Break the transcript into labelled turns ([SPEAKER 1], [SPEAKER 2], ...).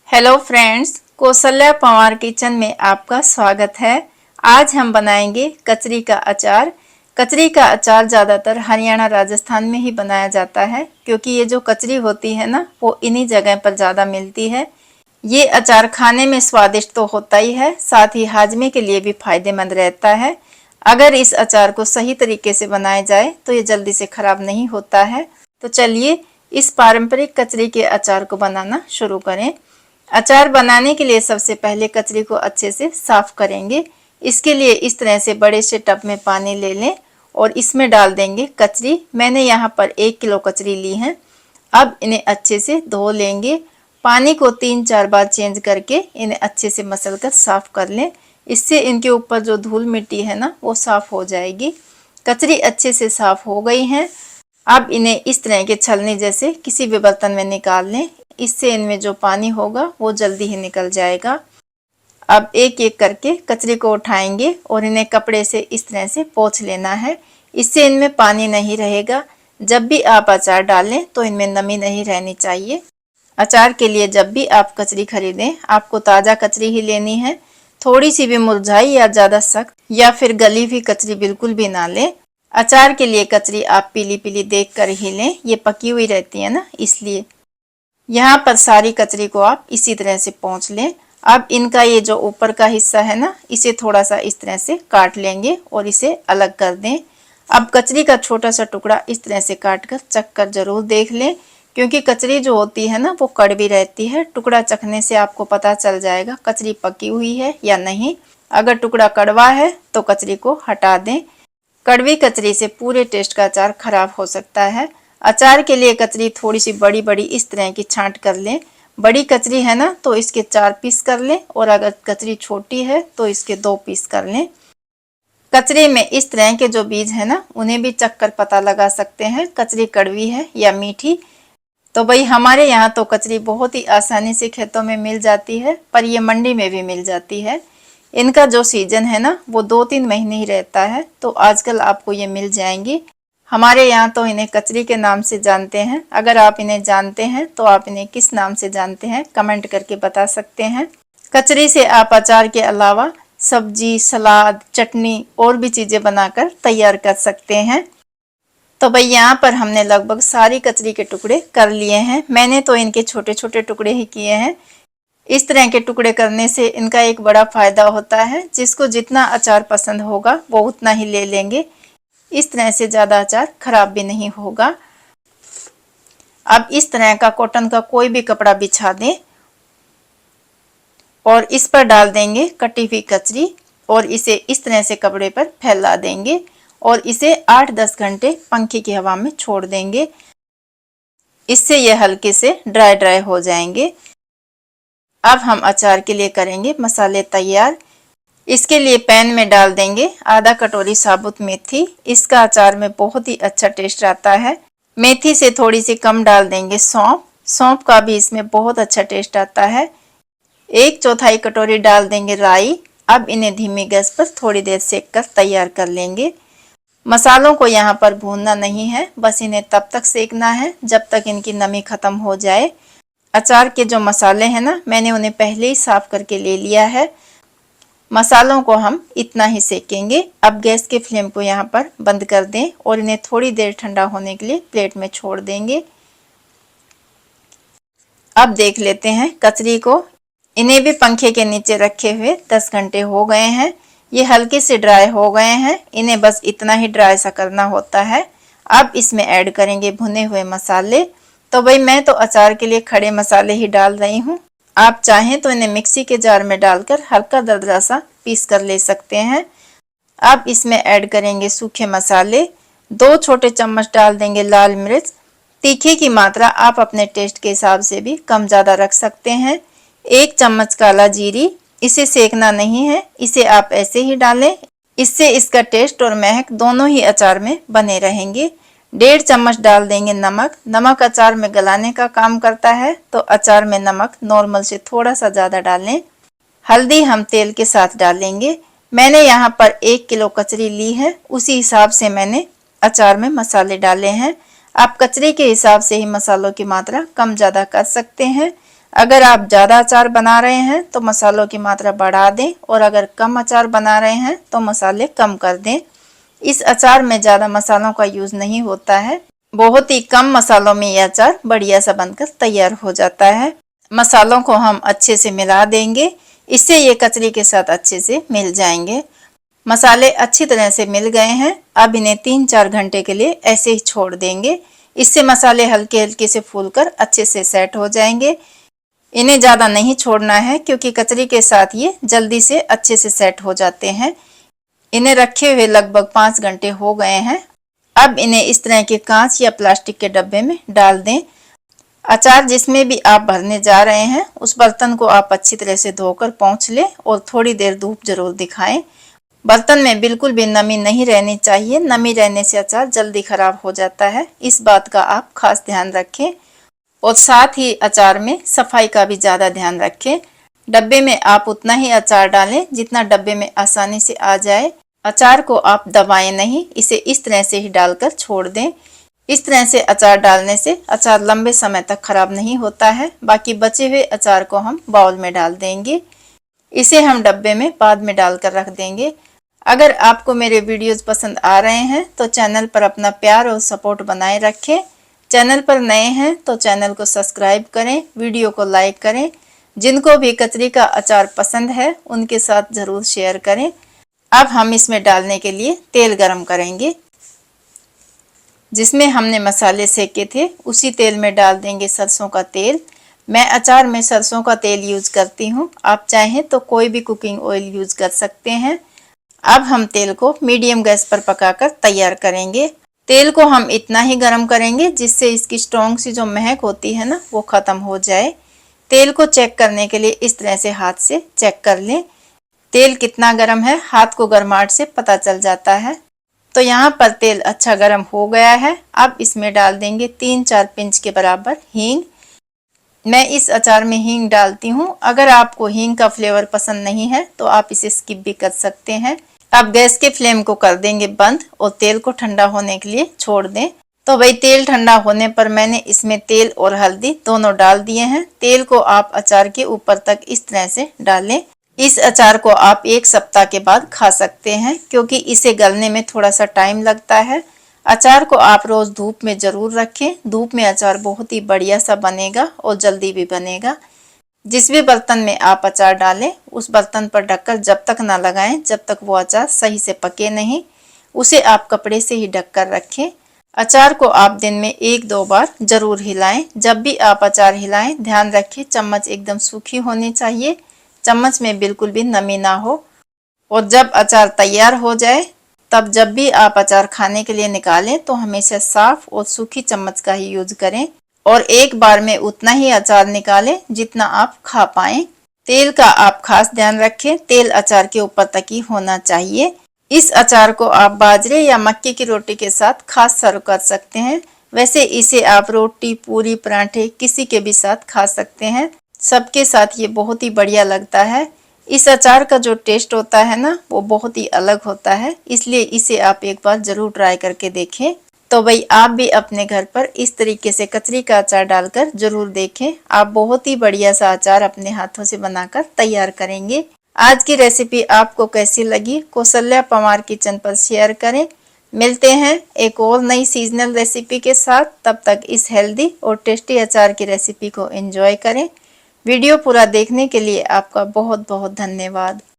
[SPEAKER 1] Hello friends, Kaushalya Pawar kitchen में आपका स्वागत है। आज हम बनाएंगे कचरी का अचार। कचरी का अचार ज़्यादातर हरियाणा राजस्थान में ही बनाया जाता है, क्योंकि ये जो कचरी होती है ना, वो इन्हीं जगह पर ज़्यादा मिलती है। ये अचार खाने में स्वादिष्ट तो होता ही है, साथ ही हाजमे के लिए भी फायदेमंद रहता है। अगर इस अचार को सही तरीके से बनाया जाए तो ये जल्दी से खराब नहीं होता है। तो चलिए इस पारंपरिक कचरी के अचार को बनाना शुरू करें। अचार बनाने के लिए सबसे पहले कचरी को अच्छे से साफ करेंगे। इसके लिए इस तरह से बड़े से टब में पानी ले लें और इसमें डाल देंगे कचरी। मैंने यहाँ पर 1 किलो कचरी ली है। अब इन्हें अच्छे से धो लेंगे। पानी को 3-4 बार चेंज करके इन्हें अच्छे से मसल कर साफ कर लें। इससे इनके ऊपर जो धूल मिट्टी है ना, वो साफ हो जाएगी। कचरी अच्छे से साफ हो गई है। अब इन्हें इस तरह के छलनी जैसे किसी भी बर्तन में निकाल लें। इससे इनमें जो पानी होगा वो जल्दी ही निकल जाएगा। अब एक एक करके कचरी को उठाएंगे और इन्हें कपड़े से इस तरह से पोंछ लेना है। इससे इनमें पानी नहीं रहेगा। जब भी आप अचार डालें तो इनमें नमी नहीं रहनी चाहिए। अचार के लिए जब भी आप कचरी खरीदें, आपको ताज़ा कचरी ही लेनी है। थोड़ी सी भी मुरझाई या ज़्यादा सख्त या फिर गली हुई कचरी बिल्कुल भी ना लें। अचार के लिए कचरी आप पीली पीली देख कर ही लें, ये पकी हुई रहती है ना, इसलिए। यहाँ पर सारी कचरी को आप इसी तरह से पोंछ लें। अब इनका ये जो ऊपर का हिस्सा है ना, इसे थोड़ा सा इस तरह से काट लेंगे और इसे अलग कर दें। अब कचरी का छोटा सा टुकड़ा इस तरह से काट कर चख कर जरूर देख लें, क्योंकि कचरी जो होती है ना, वो कड़वी रहती है। टुकड़ा चखने से आपको पता चल जाएगा कचरी पकी हुई है या नहीं। अगर टुकड़ा कड़वा है तो कचरी को हटा दें। कड़वी कचरी से पूरे टेस्ट का अचार खराब हो सकता है। अचार के लिए कचरी थोड़ी सी बड़ी बड़ी इस तरह की छांट कर लें। बड़ी कचरी है ना, तो इसके 4 पीस कर लें, और अगर कचरी छोटी है तो इसके 2 पीस कर लें। कचरी में इस तरह के जो बीज है ना, उन्हें भी चख कर पता लगा सकते हैं कचरी कड़वी है या मीठी। तो भाई हमारे यहाँ तो कचरी बहुत ही आसानी से खेतों में मिल जाती है, पर ये मंडी में भी मिल जाती है। इनका जो सीजन है ना, वो 2-3 महीने ही रहता है, तो आजकल आपको ये मिल जाएंगी। हमारे यहाँ तो इन्हें कचरी के नाम से जानते हैं। अगर आप इन्हें जानते हैं तो आप इन्हें किस नाम से जानते हैं, कमेंट करके बता सकते हैं। कचरी से आप अचार के अलावा सब्जी, सलाद, चटनी और भी चीज़ें बनाकर तैयार कर सकते हैं। तो भाई यहाँ पर हमने लगभग सारी कचरी के टुकड़े कर लिए हैं। मैंने तो इनके छोटे छोटे टुकड़े ही किए हैं। इस तरह के टुकड़े करने से इनका एक बड़ा फायदा होता है, जिसको जितना अचार पसंद होगा वो उतना ही ले लेंगे। इस तरह से ज़्यादा अचार खराब भी नहीं होगा। अब इस तरह का कॉटन का कोई भी कपड़ा बिछा दें और इस पर डाल देंगे कटी हुई कचरी, और इसे इस तरह से कपड़े पर फैला देंगे और इसे 8-10 घंटे पंखे की हवा में छोड़ देंगे। इससे ये हल्के से ड्राई ड्राई हो जाएंगे। अब हम अचार के लिए करेंगे मसाले तैयार। इसके लिए पैन में डाल देंगे आधा कटोरी साबुत मेथी। इसका अचार में बहुत ही अच्छा टेस्ट आता है। मेथी से थोड़ी सी कम डाल देंगे सौंफ। सौंफ का भी इसमें बहुत अच्छा टेस्ट आता है। 1/4 कटोरी डाल देंगे राई। अब इन्हें धीमी गैस पर थोड़ी देर सेक कर तैयार कर लेंगे। मसालों को यहाँ पर भूनना नहीं है, बस इन्हें तब तक सेकना है जब तक इनकी नमी खत्म हो जाए। अचार के जो मसाले हैं ना, मैंने उन्हें पहले ही साफ करके ले लिया है। मसालों को हम इतना ही सेकेंगे। अब गैस के फ्लेम को यहाँ पर बंद कर दें और इन्हें थोड़ी देर ठंडा होने के लिए प्लेट में छोड़ देंगे। अब देख लेते हैं कचरी को। इन्हें भी पंखे के नीचे रखे हुए 10 घंटे हो गए हैं। ये हल्के से ड्राई हो गए हैं। इन्हें बस इतना ही ड्राई सा करना होता है। अब इसमें ऐड करेंगे भुने हुए मसाले। तो भाई मैं तो अचार के लिए खड़े मसाले ही डाल रही हूँ। आप चाहें तो इन्हें मिक्सी के जार में डालकर हल्का दरदरा सा पीस कर ले सकते हैं। अब इसमें ऐड करेंगे सूखे मसाले। 2 छोटे चम्मच डाल देंगे लाल मिर्च। तीखे की मात्रा आप अपने टेस्ट के हिसाब से भी कम ज़्यादा रख सकते हैं। 1 चम्मच काला जीरी। इसे सेकना नहीं है, इसे आप ऐसे ही डालें। इससे इसका टेस्ट और महक दोनों ही अचार में बने रहेंगे। 1.5 चम्मच डाल देंगे नमक। नमक अचार में गलाने का काम करता है, तो अचार में नमक नॉर्मल से थोड़ा सा ज़्यादा डालें। हल्दी हम तेल के साथ डालेंगे। मैंने यहाँ पर 1 किलो कचरी ली है, उसी हिसाब से मैंने अचार में मसाले डाले हैं। आप कचरी के हिसाब से ही मसालों की मात्रा कम ज़्यादा कर सकते हैं। अगर आप ज़्यादा अचार बना रहे हैं तो मसालों की मात्रा बढ़ा दें और अगर कम अचार बना रहे हैं तो मसाले कम कर दें। इस अचार में ज़्यादा मसालों का यूज़ नहीं होता है। बहुत ही कम मसालों में यह अचार बढ़िया सा बनकर तैयार हो जाता है। मसालों को हम अच्छे से मिला देंगे, इससे ये कचरी के साथ अच्छे से मिल जाएंगे। मसाले अच्छी तरह से मिल गए हैं। अब इन्हें 3-4 घंटे के लिए ऐसे ही छोड़ देंगे। इससे मसाले हल्के हल्के से फूलकर अच्छे से सेट हो जाएंगे। इन्हें ज़्यादा नहीं छोड़ना है क्योंकि कचरी के साथ ये जल्दी से अच्छे से सेट हो जाते हैं। इन्हें रखे हुए लगभग 5 घंटे हो गए हैं। अब इन्हें इस तरह के कांच या प्लास्टिक के डब्बे में डाल दें। अचार जिसमें भी आप भरने जा रहे हैं उस बर्तन को आप अच्छी तरह से धोकर पोंछ लें और थोड़ी देर धूप जरूर दिखाएं। बर्तन में बिल्कुल भी नमी नहीं रहनी चाहिए। नमी रहने से अचार जल्दी खराब हो जाता है, इस बात का आप खास ध्यान रखें। और साथ ही अचार में सफाई का भी ज़्यादा ध्यान रखें। डब्बे में आप उतना ही अचार डालें जितना डब्बे में आसानी से आ जाए। अचार को आप दबाएं नहीं, इसे इस तरह से ही डालकर छोड़ दें। इस तरह से अचार डालने से अचार लंबे समय तक खराब नहीं होता है। बाकी बचे हुए अचार को हम बाउल में डाल देंगे। इसे हम डब्बे में बाद में डालकर रख देंगे। अगर आपको मेरे वीडियोस पसंद आ रहे हैं तो चैनल पर अपना प्यार और सपोर्ट बनाए रखें। चैनल पर नए हैं तो चैनल को सब्सक्राइब करें, वीडियो को लाइक करें। जिनको भी कचरी का अचार पसंद है उनके साथ ज़रूर शेयर करें। अब हम इसमें डालने के लिए तेल गरम करेंगे। जिसमें हमने मसाले सेके थे उसी तेल में डाल देंगे सरसों का तेल। मैं अचार में सरसों का तेल यूज़ करती हूँ, आप चाहें तो कोई भी कुकिंग ऑयल यूज़ कर सकते हैं। अब हम तेल को मीडियम गैस पर पकाकर तैयार करेंगे। तेल को हम इतना ही गर्म करेंगे जिससे इसकी स्ट्रॉन्ग सी जो महक होती है ना वो ख़त्म हो जाए। तेल को चेक करने के लिए इस तरह से हाथ से चेक कर लें। तेल कितना गर्म है हाथ को गर्माहट से पता चल जाता है। तो यहाँ पर तेल अच्छा गर्म हो गया है। अब इसमें डाल देंगे 3-4 पिंच के बराबर हींग। मैं इस अचार में हींग डालती हूँ। अगर आपको हींग का फ्लेवर पसंद नहीं है तो आप इसे स्किप भी कर सकते हैं। अब गैस के फ्लेम को कर देंगे बंद और तेल को ठंडा होने के लिए छोड़ दें। तो भाई तेल ठंडा होने पर मैंने इसमें तेल और हल्दी दोनों डाल दिए हैं। तेल को आप अचार के ऊपर तक इस तरह से डालें। इस अचार को आप 1 सप्ताह के बाद खा सकते हैं क्योंकि इसे गलने में थोड़ा सा टाइम लगता है। अचार को आप रोज़ धूप में ज़रूर रखें। धूप में अचार बहुत ही बढ़िया सा बनेगा और जल्दी भी बनेगा। जिस भी बर्तन में आप अचार डालें उस बर्तन पर ढककर जब तक ना लगाएं जब तक वो अचार सही से पके नहीं। उसे आप कपड़े से ही ढककर रखें। अचार को आप दिन में 1-2 बार जरूर हिलाएं। जब भी आप अचार हिलाएं ध्यान रखें चम्मच एकदम सूखी होनी चाहिए, चम्मच में बिल्कुल भी नमी ना हो। और जब अचार तैयार हो जाए तब जब भी आप अचार खाने के लिए निकालें तो हमेशा साफ और सूखी चम्मच का ही यूज करें और एक बार में उतना ही अचार निकालें जितना आप खा पाएं। तेल का आप खास ध्यान रखें, तेल अचार के ऊपर तक ही होना चाहिए। इस अचार को आप बाजरे या मक्के की रोटी के साथ खास सर्व कर सकते हैं। वैसे इसे आप रोटी, पूरी, पराठे किसी के भी साथ खा सकते हैं। सबके साथ ये बहुत ही बढ़िया लगता है। इस अचार का जो टेस्ट होता है ना वो बहुत ही अलग होता है, इसलिए इसे आप एक बार जरूर ट्राई करके देखें। तो भाई आप भी अपने घर पर इस तरीके से कचरी का अचार डालकर जरूर देखें। आप बहुत ही बढ़िया सा अचार अपने हाथों से बनाकर तैयार करेंगे। आज की रेसिपी आपको कैसी लगी कौशल्या पंवार किचन पर शेयर करें। मिलते हैं एक और नई सीजनल रेसिपी के साथ। तब तक इस हेल्दी और टेस्टी अचार की रेसिपी को एंजॉय करें। वीडियो पूरा देखने के लिए आपका बहुत बहुत धन्यवाद।